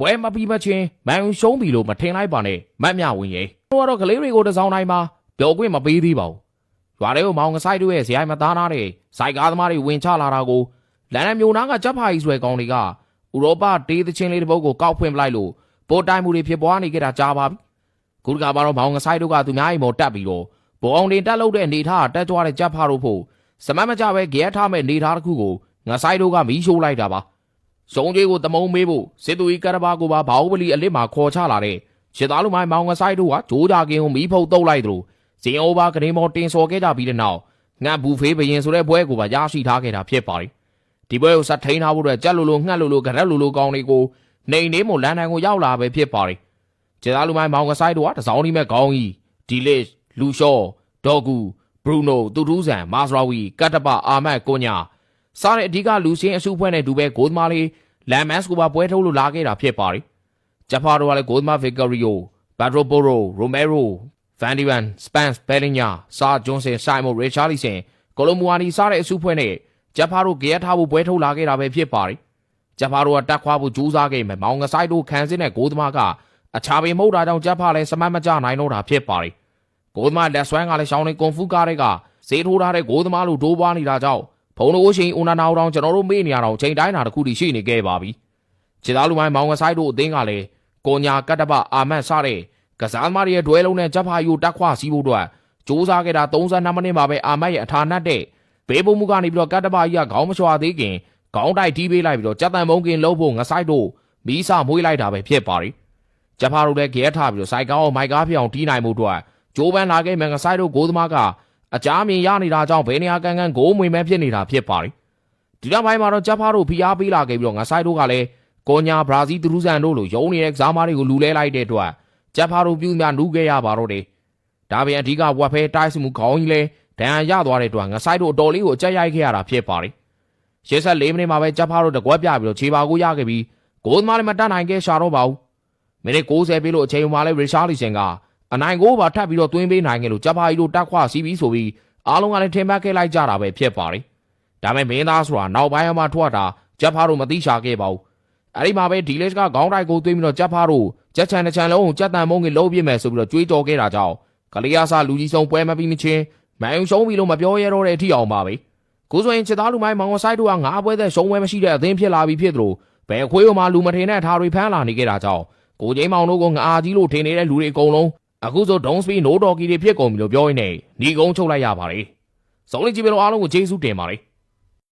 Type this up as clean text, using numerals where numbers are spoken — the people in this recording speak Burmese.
ပွဲမပြီးမချင်းမန်ယူရှုံးပြီလို့မထင်လိုက်ပါနဲ့မတ်မြဝင်ရေတော့ကလေးတွေကိုတစောင်းတိုင်းမှာပျော်ခွင့်မပေးသေးပါဘူးရွာတွေကိုမောင်ငဆိုင်တို့ရဲ့ဇယိုင်မသားနာတဲ့စိုက်ကားသမားတွေဝင်ချလာတာကိုလန်ဒန်မြို့နားကကြက်ဖာကြီးဆွဲကောင်းတွေကဥရောပတေးသချင်းလေးတစ်ပုဒ်ကိုကောက်ဖွင့်ပလိုက်လို့ပိုတိုင်မှုတွေဖြစ်ပွားနေကြတာကြားပါပြီခုတကမှာတော့မောင်ငဆိုင်တို့ကသူများအိမ်ပေါ်တက်ပြီးတော့ဘုံအောင်တင်တက်လို့တဲ့အနေထားတက်ကြွတဲ့ကြက်ဖာတို့ဖို့စမတ်မကြပဲကြဲထားမဲ့အနေထားတစ်ခုကိုငဆိုင်တို့ကမီးရှိုးလိုက်တာပါစုံကြီးကိုတမုံမေးဖို့စစ်သူကြီးကရဘာကိုပါဘာဟုပလီအလစ်မှာခေါ်ချလာတဲ့ရှစ်သားလူမိုင်းမောင်ငဆိုင်တို့ကဂျိုးကြကင်းကိုမီးဖုတ်တုတ်လိုက်သလိုဇင်အိုဘာကနေမော်တင်စော်ခဲ့ကြပြီးတဲ့နောက်ငှက်ဘူဖေးဘရင်ဆိုတဲ့ဘွဲကိုပါရရှိထားခဲ့တာဖြစ်ပါတယ်ဒီဘွဲကိုဆက်ထိန်ထားဖို့အတွက်ကြက်လိုလိုငှက်လိုလိုကြက်လိုလိုကောင်းတွေကိုနေနေမို့လန်ဒန်ကိုရောက်လာပဲဖြစ်ပါတယ်ရှစ်သားလူမိုင်းမောင်ငဆိုင်တို့ကတစောင်းဒီမဲ့ခေါင်းကြီးဒီလစ်လူရှော့ဒေါ်ဂူဘရူနိုတူတူးဆန်မာစရာဝီကတ်တပအာမတ်ကိုညာစားတဲ့အဓိကလူစင်းအစုဖွဲ့နဲ့ဒူပဲဂိုးသမားလေးလန်မတ်စ်ကိုပါပွဲထုတ်လို့လာခဲ့တာဖြစ်ပါတယ်ဂျပန်တို့ကလည်းဂိုးသမားဗီကာရီယိုဘတ်ရိုပိုရိုရိုမဲရိုဗန်ဒီဗန်စပန်စ်ဘယ်လင်ညာဆာဂျွန်ဆင်ဆိုင်မိုရီချာလီဆန်ကိုလိုမူဝါနီစားတဲ့အစုဖွဲ့နဲ့ဂျပန်တို့ကြရထားဖို့ပွဲထုတ်လာခဲ့တာပဲဖြစ်ပါတယ်ဂျပန်တို့ကတက်ခွာဖို့ကြိုးစားခဲ့မယ်မောင်ငဆိုင်တို့ခံစစ်တဲ့ဂိုးသမားကအခြားပင်မဟုတ်တာကြောင့်ဂျပန်လည်းစမတ်မကြနိုင်တော့တာဖြစ်ပါတယ်ဂိုးသမားလက်ဆွမ်းကလည်းရှောင်းနေကွန်ဖူကားတွေကဈေးထိုးထားတဲ့ဂိုးသမားလိုဒိုးပွားနေတာကြောင့်ဘုံတို့ရှင်ဦးနာနာအောင်ကျွန်တော်တို့မေ့နေရတော့ချိန်တိုင်းတာတစ်ခုတည်းရှိနေခဲ့ပါပြီခြေသားလူမိုင်းမောင်ငဆိုင်တို့အသင်းကလည်းကိုညာကတ်တပအာမတ်စတဲ့ကစားသမားတွေရဲ့ဒွဲလုံးနဲ့ဂျပန်ယူတက်ခွာစီးဖို့အတွက်စူးစမ်းခဲ့တာ32မိနစ်မှာပဲအာမတ်ရဲ့အထာနတ်တဲ့ဘေးပုံမှုကနေပြီးတော့ကတ်တပကြီးကခေါင်းမလျှော်သေးခင်ခေါင်းတိုက်တီးပေးလိုက်ပြီးတော့ဂျပန်မုံကင်လှုပ်ဖို့ငဆိုင်တို့မီးစမွေးလိုက်တာပဲဖြစ်ပါတယ်ဂျပန်တို့လည်းဂဲထားပြီးတော့စိုက်ကောင်းမိုက်ကားပြောင်တီးနိုင်မှုအတွက်ဂျိုးပန်းလာခဲ့မယ်ငဆိုင်တို့ဂိုးသမားကအကြမ်းမြင်ရနေတာကြောင့်ဘယ်နေရာကန်ကန်ဂိုးမွေမဲဖြစ်နေတာဖြစ်ပါတယ်ဒီနောက်ပိုင်းမှာတော့ဂျပန်တို့ဖိအားပေးလာခဲ့ပြီးတော့ငဆိုင်တို့ကလည်းကိုညာဘရာဇီးသူရူဇန်တို့လိုရုံးနေတဲ့ကစားသမားတွေကိုလူလဲလိုက်တဲ့အတွက်ဂျပန်တို့ပြုများနူးခဲ့ရပါတော့တယ်ဒါပြင်အဓိကဝက်ဖဲတိုက်စမှုခေါင်းကြီးလဲဒဏ်ရာရသွားတဲ့အတွက်ငဆိုင်တို့အတော်လေးကိုအကြက်ရိုက်ခဲ့ရတာဖြစ်ပါတယ်84မိနစ်မှာပဲဂျပန်တို့တကွက်ပြပြီးတော့ခြေပါကိုရခဲ့ပြီးဂိုးသမားလည်းမတတ်နိုင်ခဲ့ရှာတော့ပါဘူးမိနစ်90ပြီးလို့အချိန်မှာလဲရီရှာလီဆန်ကအနိုင်ကိုပါထပ်ပြီးတော့သွင်းပေးနိုင်ခဲ့လို့ဂျပန်တို့တက်ခွစီးပြီးဆိုပြီးအားလုံးကလည်းထင်မှတ်ခဲ့လိုက်ကြတာပဲဖြစ်ပါတယ်ဒါပေမဲ့မင်းသားဆိုတာနောက်ပိုင်းမှာထွက်တာဂျပန်တို့မသိရှာခဲ့ပါဘူးအဲ့ဒီမှာပဲဒီလစ်ကခေါင်းတိုက်ကိုသွင်းပြီးတော့ဂျပန်တို့ဂျက်ချန်တစ်ချန်လုံးကြက်တန်မုံကြီးလုံးပြစ်မယ်ဆိုပြီးတော့ကြွေးကြော်ခဲ့တာကြောင့်ကလီယာစာလူကြီးဆုံးပွဲမပြီးမချင်းမန်ယူရှုံးပြီလို့မပြောရတော့တဲ့အထိအောင်ပါပဲခုဆိုရင်ချစ်သားလူမိုင်းမောင်ဝဆိုင်တို့က9ပွဲသက်ရှုံးပွဲမရှိတဲ့အသင်းဖြစ်လာပြီးဖြစ်သလိုဘယ်ခွေးမှလူမထင်တဲ့ထားတွေဖမ်းလာနေကြတာကြောင့်ကိုကြီးမောင်တို့ကငါအားကြီးလို့ထင်နေတဲ့လူတွေအကုန်လုံးအခုဆိုဒုံစပီနိုးတော်ကီတွေဖြစ်ကုန်ပြီလို့ပြောရင်းနဲ့ညီကုန်းချုပ်လိုက်ရပါတယ်စုံလင်ကြည့်ပြလို့အားလုံးကိုကျေးဇူးတင်ပါတယ်